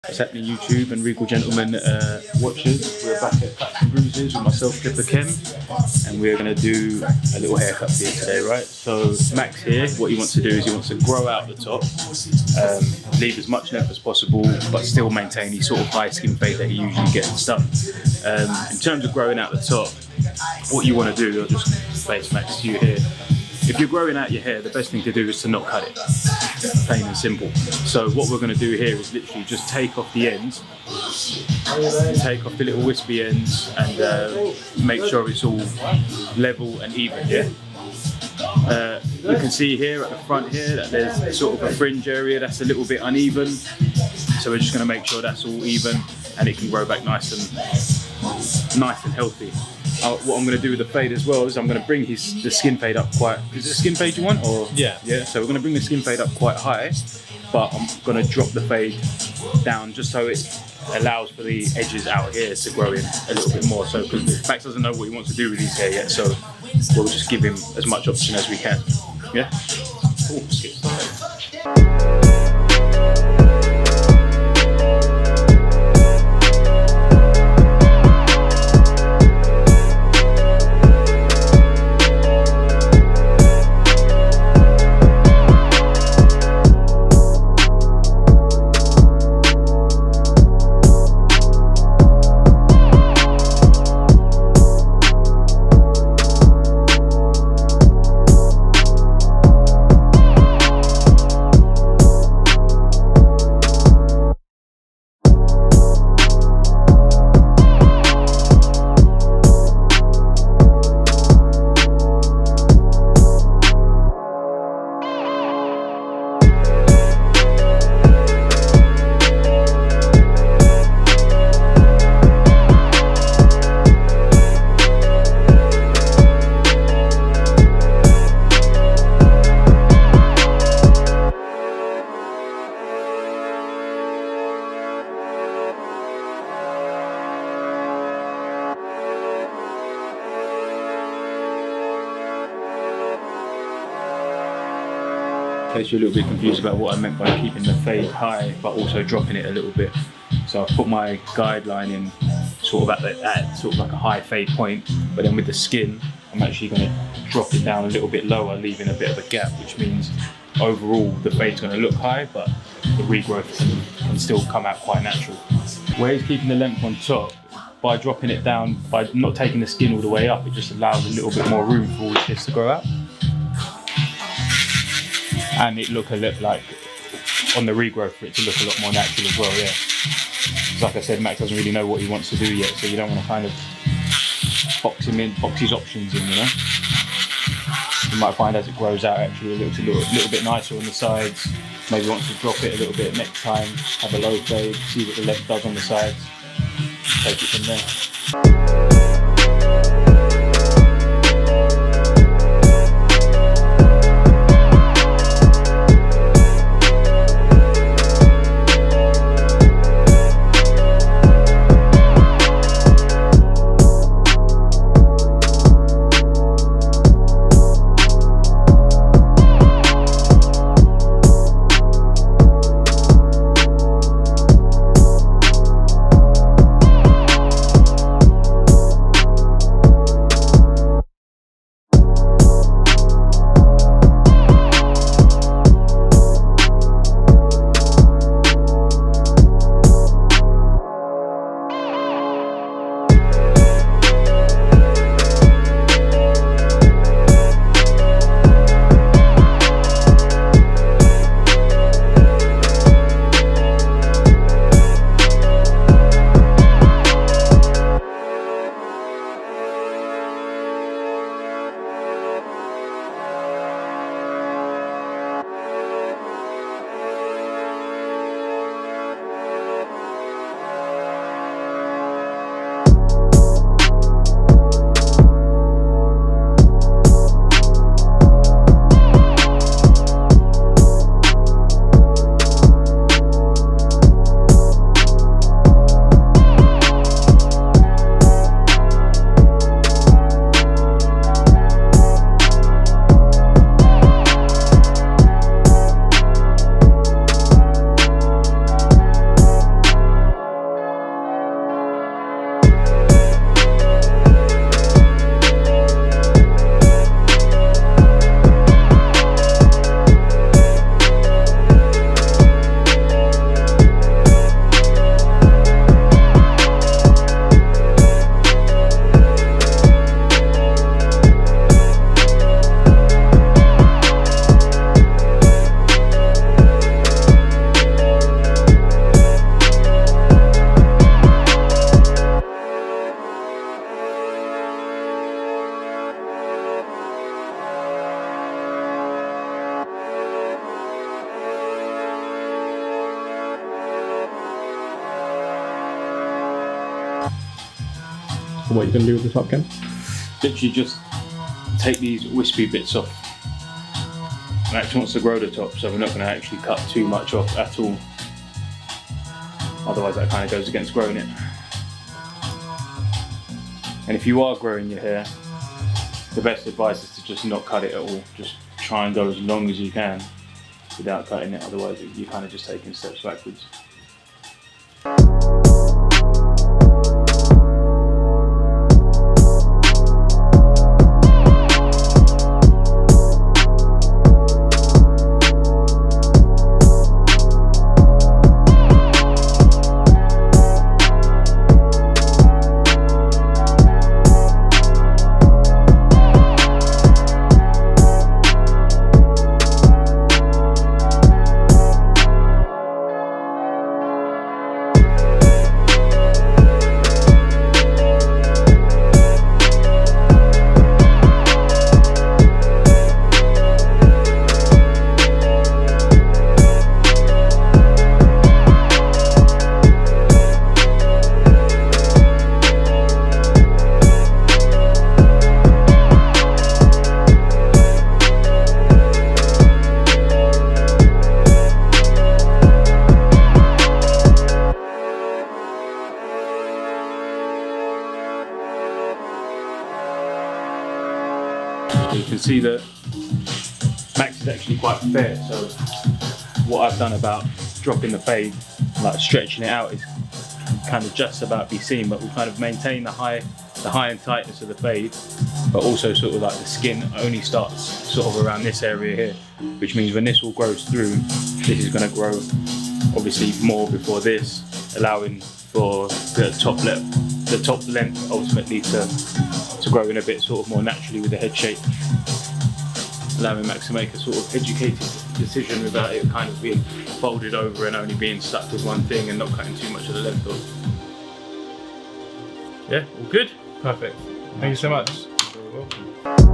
What's happening, YouTube and Regal Gentlemen watchers? We're back at Cuts and Bruises with myself, KlipperKem, and we're going to do a little haircut here today, right? So Max here, what he wants to do is he wants to grow out the top, leave as much length as possible, but still maintain his sort of high skin fade that he usually gets done. In terms of growing out the top, what you want to do, I'll just face Max to you here. If you're growing out your hair, the best thing to do is to not cut it, plain and simple. So what we're going to do here is literally just take off the ends, take off the little wispy ends, and make sure it's all level and even, yeah? You can see here at the front here that there's sort of a fringe area that's a little bit uneven, so we're just going to make sure that's all even and it can grow back nice and healthy. What I'm going to do with the fade as well is I'm going to bring the skin fade up quite. Is it a skin fade you want? Or yeah. So we're going to bring the skin fade up quite high, but I'm going to drop the fade down just so it allows for the edges out here to grow in a little bit more. So because Max doesn't know what he wants to do with his hair yet, so we'll just give him as much option as we can. Yeah. Ooh, skip. In case you're a little bit confused about what I meant by keeping the fade high but also dropping it a little bit. So I've put my guideline in sort of at sort of like a high fade point, but then with the skin I'm actually going to drop it down a little bit lower, leaving a bit of a gap, which means overall the fade's going to look high but the regrowth can still come out quite natural. Where he's keeping the length on top, by dropping it down, by not taking the skin all the way up, it just allows a little bit more room for all this to grow out. And it look a little like, on the regrowth, for it to look a lot more natural as well, yeah. Because like I said, Max doesn't really know what he wants to do yet, so you don't want to kind of box his options in, you know. You might find as it grows out, actually it looks a little bit nicer on the sides. Maybe wants to drop it a little bit next time, have a low fade, see what the length does on the sides, take it from there. So what are you going to do with the top, Ken? Literally just take these wispy bits off. Max wants to grow the top, so we're not going to actually cut too much off at all. Otherwise that kind of goes against growing it. And if you are growing your hair, the best advice is to just not cut it at all. Just try and go as long as you can without cutting it, otherwise you're kind of just taking steps backwards. You can see that Max is actually quite fair, so what I've done about dropping the fade, like stretching it out, is kind of just about be seen, but we kind of maintain the high and tightness of the fade, but also sort of like the skin only starts sort of around this area here, which means when this all grows through, this is going to grow obviously more before this, allowing for the top length ultimately to grow in a bit sort of more naturally with the head shape, allowing Max to make a sort of educated decision without it kind of being folded over and only being stuck with one thing and not cutting too much of the length off. Yeah, all good? Perfect. Thank you so much. You're welcome.